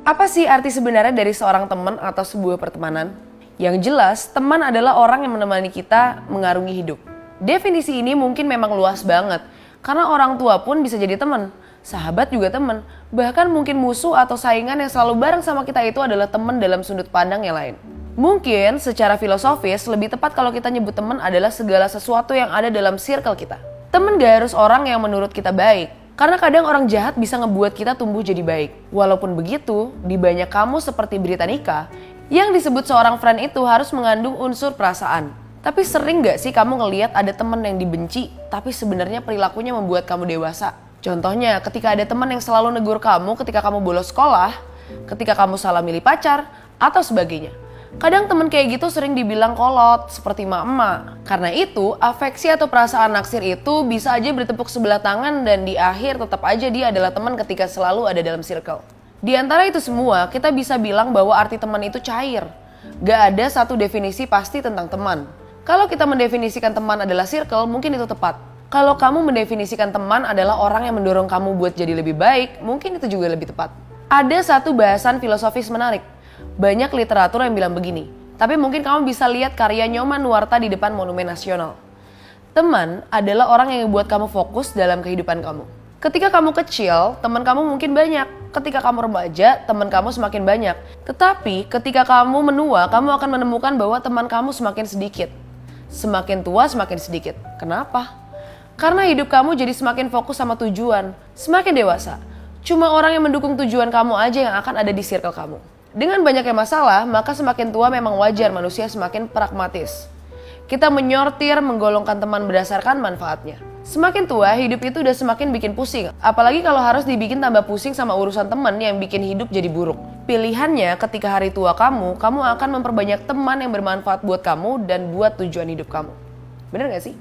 Apa sih arti sebenarnya dari seorang teman atau sebuah pertemanan? Yang jelas, teman adalah orang yang menemani kita mengarungi hidup. Definisi ini mungkin memang luas banget, karena orang tua pun bisa jadi teman, sahabat juga teman, bahkan mungkin musuh atau saingan yang selalu bareng sama kita itu adalah teman dalam sudut pandang yang lain. Mungkin secara filosofis lebih tepat kalau kita nyebut teman adalah segala sesuatu yang ada dalam circle kita. Teman gak harus orang yang menurut kita baik, karena kadang orang jahat bisa ngebuat kita tumbuh jadi baik. Walaupun begitu, di banyak kamus seperti Britannica, yang disebut seorang friend itu harus mengandung unsur perasaan. Tapi sering gak sih kamu ngelihat ada teman yang dibenci, tapi sebenarnya perilakunya membuat kamu dewasa? Contohnya, ketika ada teman yang selalu negur kamu ketika kamu bolos sekolah, ketika kamu salah milih pacar, atau sebagainya. Kadang temen kayak gitu sering dibilang kolot, seperti emak-emak. Karena itu, afeksi atau perasaan naksir itu bisa aja bertepuk sebelah tangan dan di akhir tetap aja dia adalah teman ketika selalu ada dalam circle. Di antara itu semua, kita bisa bilang bahwa arti teman itu cair. Gak ada satu definisi pasti tentang teman. Kalau kita mendefinisikan teman adalah circle, mungkin itu tepat. Kalau kamu mendefinisikan teman adalah orang yang mendorong kamu buat jadi lebih baik, mungkin itu juga lebih tepat. Ada satu bahasan filosofis menarik. Banyak literatur yang bilang begini, tapi mungkin kamu bisa lihat karya Nyoman Nuarta di depan Monumen Nasional. Teman adalah orang yang membuat kamu fokus dalam kehidupan kamu. Ketika kamu kecil, teman kamu mungkin banyak. Ketika kamu remaja, teman kamu semakin banyak. Tetapi ketika kamu menua, kamu akan menemukan bahwa teman kamu semakin sedikit. Semakin tua, semakin sedikit. Kenapa? Karena hidup kamu jadi semakin fokus sama tujuan. Semakin dewasa, cuma orang yang mendukung tujuan kamu aja yang akan ada di circle kamu. Dengan banyaknya masalah, maka semakin tua memang wajar manusia semakin pragmatis. Kita menyortir, menggolongkan teman berdasarkan manfaatnya. Semakin tua, hidup itu udah semakin bikin pusing. Apalagi kalau harus dibikin tambah pusing sama urusan teman yang bikin hidup jadi buruk. Pilihannya ketika hari tua kamu akan memperbanyak teman yang bermanfaat buat kamu dan buat tujuan hidup kamu. Bener gak sih?